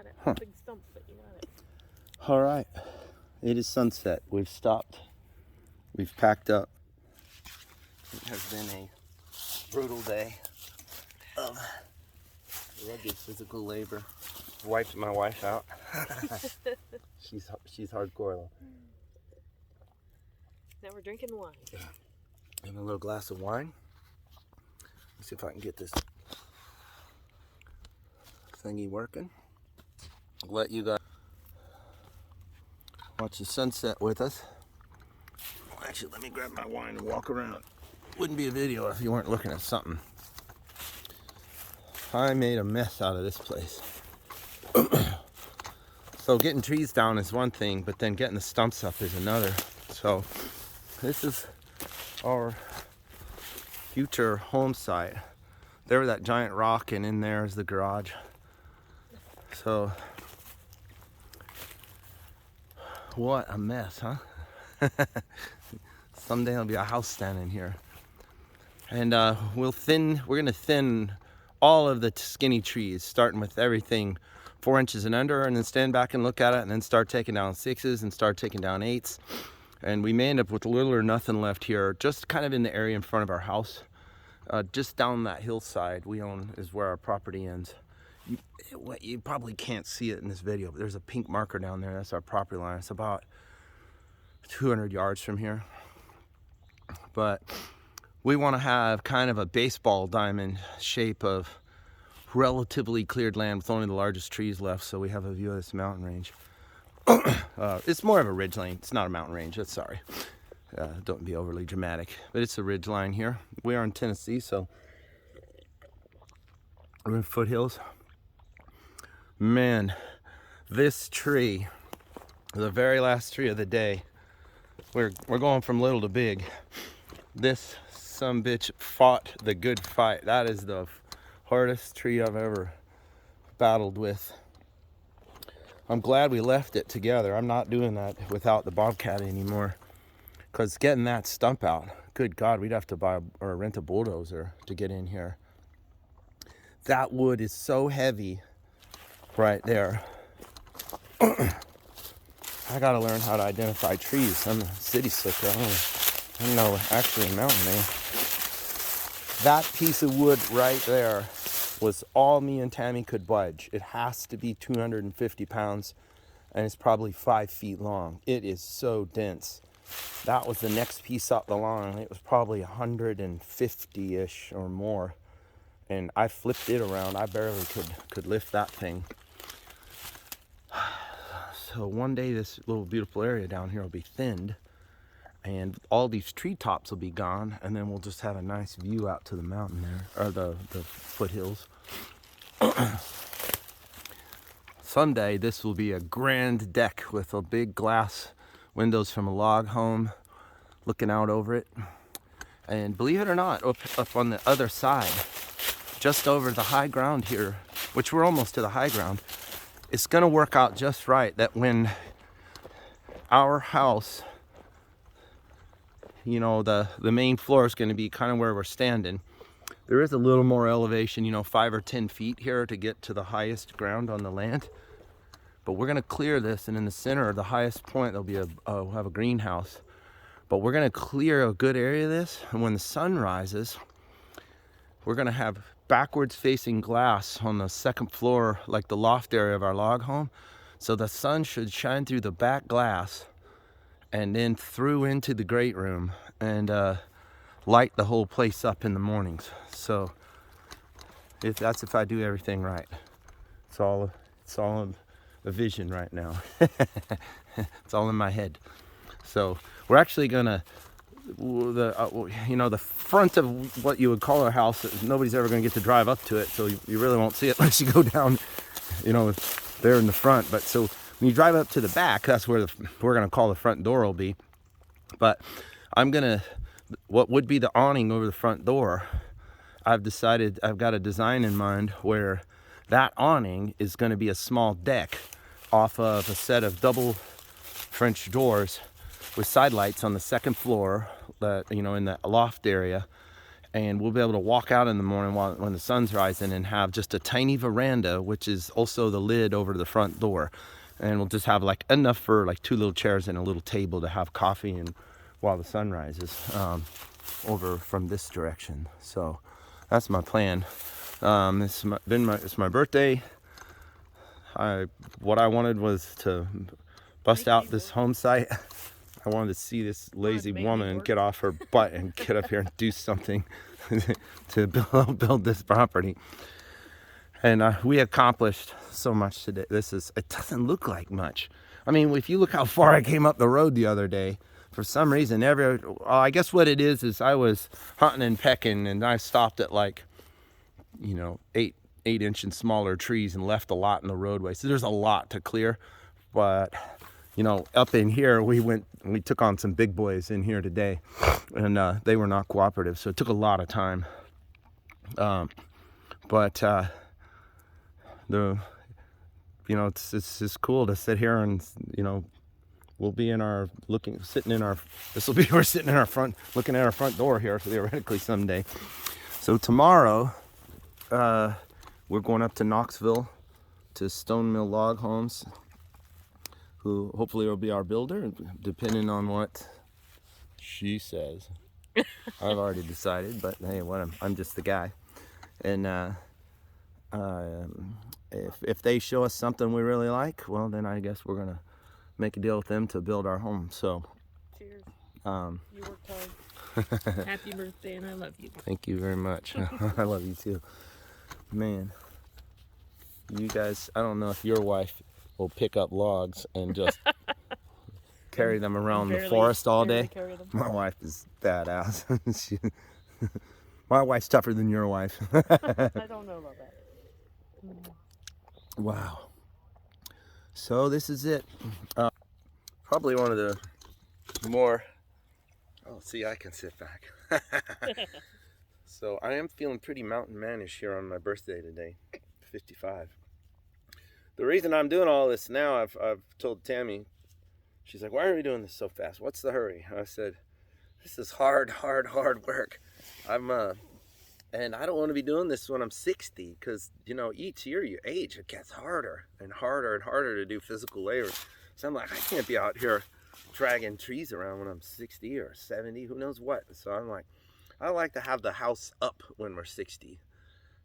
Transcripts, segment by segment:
got it. Huh. Big stump, but you got it. All right. It is sunset. We've stopped. We've packed up. It has been a brutal day of rugged physical labor. Wiped my wife out. she's hardcore though. Now we're drinking wine. And a little glass of wine. Let's see if I can get this thingy working. Let you guys watch the sunset with us. Actually, let me grab my wine and walk around. Wouldn't be a video if you weren't looking at something. I made a mess out of this place. So getting trees down is one thing, but then getting the stumps up is another. So this is our future home site. There was that giant rock, and in there is the garage. So what a mess, huh? Someday there'll be a house standing here. And we're gonna thin all of the skinny trees, starting with everything 4 inches and under, and then stand back and look at it, and then start taking down 6s and start taking down 8s. And we may end up with little or nothing left here, just kind of in the area in front of our house. Just down that hillside we own is where our property ends. You probably can't see it in this video, but there's a pink marker down there. That's our property line. It's about 200 yards from here. But we want to have kind of a baseball diamond shape of relatively cleared land with only the largest trees left, so we have a view of this mountain range. It's more of a ridge line. It's not a mountain range. That's sorry. Don't be overly dramatic, but it's a ridge line here. We are in Tennessee, so we're in foothills. Man, this tree, the very last tree of the day, we're going from little to big. This sumbitch fought the good fight. That is the hardest tree I've ever battled with. I'm glad we left it together. I'm not doing that without the bobcat anymore, because getting that stump out, good God, we'd have to buy or rent a bulldozer to get in here. That wood is so heavy right there. I gotta learn how to identify trees. I'm a city slicker. I don't know actually a mountain man. That piece of wood right there was all me and Tammy could budge. It has to be 250 pounds, and it's probably 5 feet long. It is so dense. That was the next piece up the line. It was probably 150-ish or more. And I flipped it around. I barely could lift that thing. So one day this little beautiful area down here will be thinned, and all these treetops will be gone, and then we'll just have a nice view out to the mountain there, or the foothills. Someday this will be a grand deck with a big glass windows from a log home looking out over it. And believe it or not, up on the other side, just over the high ground here, which we're almost to the high ground, it's gonna work out just right that when our house, you know, the main floor is gonna be kind of where we're standing. There is a little more elevation, you know, 5 or 10 feet here to get to the highest ground on the land. But we're gonna clear this, and in the center, the highest point, there'll be we'll have a greenhouse. But we're gonna clear a good area of this, and when the sun rises, we're gonna have backwards facing glass on the second floor, like the loft area of our log home. So the sun should shine through the back glass and then through into the great room and light the whole place up in the mornings. So if I do everything right. It's all a vision right now. It's all in my head. So we're actually gonna, the front of what you would call our house, nobody's ever gonna get to drive up to it, so you really won't see it unless you go down, there in the front. But so when you drive up to the back, that's where we're gonna call the front door will be. But what would be the awning over the front door, I've decided I've got a design in mind where that awning is going to be a small deck off of a set of double French doors with side lights on the second floor, in the loft area. and we'll be able to walk out in the morning when the sun's rising and have just a tiny veranda, which is also the lid over to the front door. And we'll just have like enough for like 2 little chairs and a little table to have coffee and while the sun rises over from this direction. So that's my plan. It's my birthday. What I wanted was to bust out this home site. I wanted to see this lazy woman get off her butt and get up here and do something to build this property. And we accomplished so much today. It doesn't look like much. I mean, if you look how far I came up the road the other day, for some reason, I guess what it is I was hunting and pecking, and I stopped at like, 8-inch and smaller trees and left a lot in the roadway. So there's a lot to clear. But, up in here, we took on some big boys in here today, and they were not cooperative. So it took a lot of time. It's just cool to sit here and, we'll be we're sitting in our front, looking at our front door here theoretically someday. So tomorrow, we're going up to Knoxville to Stone Mill Log Homes, who hopefully will be our builder, depending on what she says. I've already decided, but hey, I'm just the guy. And if they show us something we really like, well, then I guess we're gonna make a deal with them to build our home. So cheers. You worked hard. Happy birthday, and I love you. Thank you very much. I love you too. Man, you guys, I don't know if your wife will pick up logs and just carry them around the forest all day. My wife is badass. My wife's tougher than your wife. I don't know about that. Wow. So this is it. Probably one of the more... Oh, see, I can sit back. So I am feeling pretty mountain manish here on my birthday today, 55. The reason I'm doing all this now, I've told Tammy, she's like, why are we doing this so fast? What's the hurry? I said, this is hard work. And I don't want to be doing this when I'm 60, because, each year you age, it gets harder and harder and harder to do physical labor. So I'm like, I can't be out here dragging trees around when I'm 60 or 70, who knows what. So I'm like, I like to have the house up when we're 60.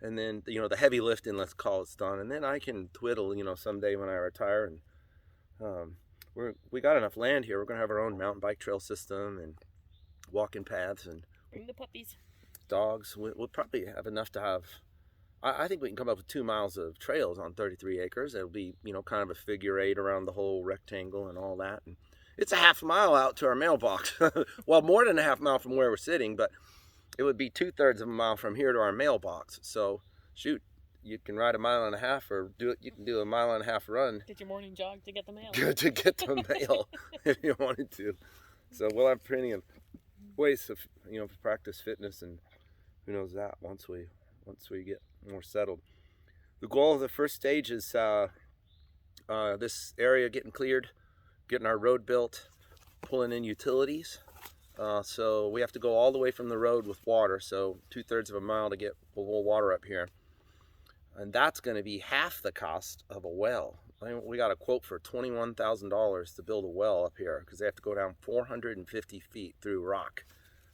And then, the heavy lifting, let's call it, done. And then I can twiddle, someday when I retire. And we got enough land here. We're going to have our own mountain bike trail system and walking paths. And bring the puppies. Dogs. We'll probably have enough to have, I think we can come up with 2 miles of trails on 33 acres. It'll be, kind of a figure 8 around the whole rectangle and all that. And it's a half mile out to our mailbox. Well, more than a half mile from where we're sitting, but it would be 2/3 of a mile from here to our mailbox. So, shoot, you can ride 1.5 miles, or you can do a 1.5 mile run. Get your morning jog to get the mail. To get the mail, if you wanted to. So we'll have plenty of ways to, practice fitness, and who knows that once we get more settled. The goal of the first stage is this area getting cleared, getting our road built, pulling in utilities. So we have to go all the way from the road with water, so 2/3 of a mile to get a little water up here. And that's going to be half the cost of a well. We got a quote for $21,000 to build a well up here, because they have to go down 450 feet through rock.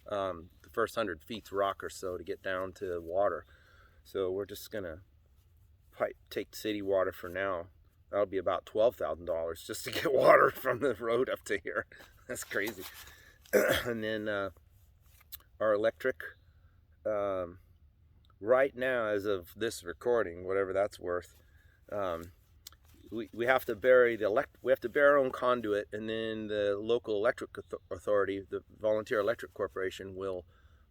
The first 100 feet's rock or so to get down to water. So we're just going to take city water for now. That'll be about $12,000 just to get water from the road up to here. That's crazy. And then our electric, right now, as of this recording, whatever that's worth, we have to bury we have to bury our own conduit, and then the local electric authority, the Volunteer Electric Corporation, will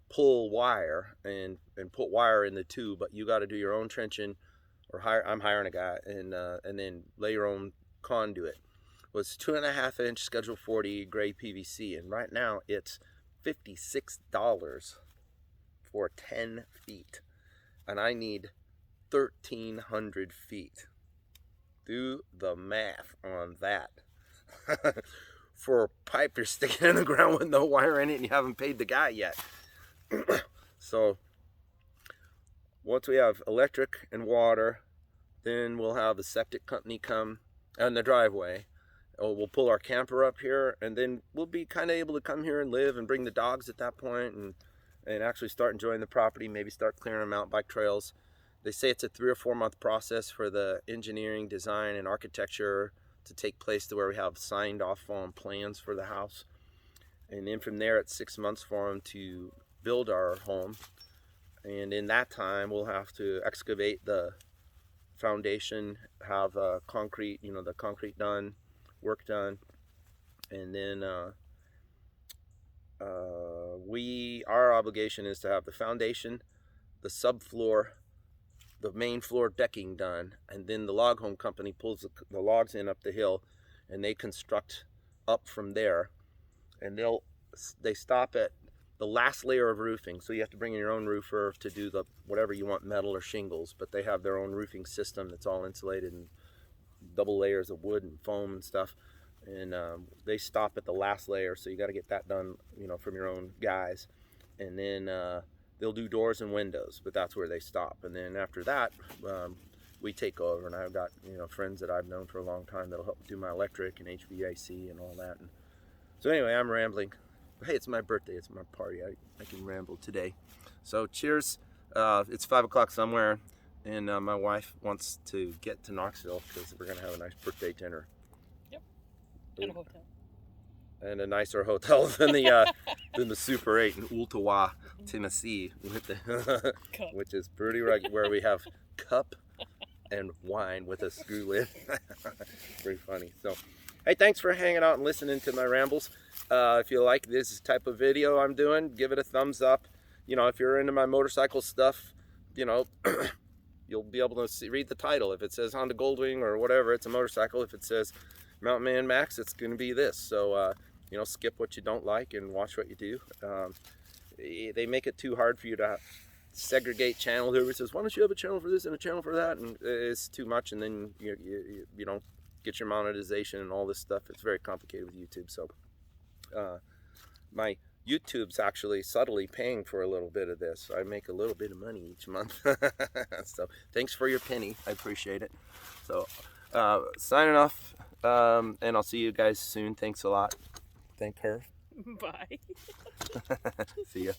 pull wire and put wire in the tube. But you got to do your own trenching, or I'm hiring a guy, and then lay your own conduit. Was 2.5 inch Schedule 40 gray PVC, and right now it's $56 for 10 feet, and I need 1,300 feet. Do the math on that. For a pipe you're sticking in the ground with no wire in it, and you haven't paid the guy yet. So once we have electric and water, then we'll have the septic company come in the driveway. We'll pull our camper up here, and then we'll be kind of able to come here and live and bring the dogs at that point, and actually start enjoying the property, maybe start clearing them out, bike trails. They say it's a 3 or 4 month process for the engineering, design, and architecture to take place to where we have signed off on plans for the house. And then from there, it's 6 months for them to build our home. And in that time, we'll have to excavate the foundation, have concrete, the concrete done, work done, and then our obligation is to have the foundation, the subfloor, the main floor decking done, and then the log home company pulls the logs in up the hill, and they construct up from there, and they stop at the last layer of roofing. So you have to bring in your own roofer to do the whatever you want, metal or shingles, but they have their own roofing system that's all insulated and double layers of wood and foam and stuff, and they stop at the last layer, so you got to get that done, from your own guys. And then they'll do doors and windows, but that's where they stop. And then after that, we take over, and I've got friends that I've known for a long time that'll help do my electric and HVAC and all that. And so anyway, I'm rambling. Hey, it's my birthday, it's my party, I can ramble today. So cheers. It's 5 o'clock somewhere, and my wife wants to get to Knoxville because we're gonna have a nice birthday dinner. Yep. And a hotel. And a nicer hotel than the Super 8 in Ooltewah, Tennessee, which is pretty right, where we have cup and wine with a screw lid. Pretty funny. So, hey, thanks for hanging out and listening to my rambles. If you like this type of video I'm doing, give it a thumbs up. If you're into my motorcycle stuff, you'll be able to read the title. If it says Honda Goldwing or whatever, it's a motorcycle. If it says Mountain Man Max, it's going to be this. So, skip what you don't like and watch what you do. They make it too hard for you to segregate channels. Whoever says, why don't you have a channel for this and a channel for that? And it's too much, and then you don't get your monetization and all this stuff. It's very complicated with YouTube. So my YouTube's actually subtly paying for a little bit of this. I make a little bit of money each month. So thanks for your penny. I appreciate it. So signing off, and I'll see you guys soon. Thank a lot. Thank her. Bye. See ya.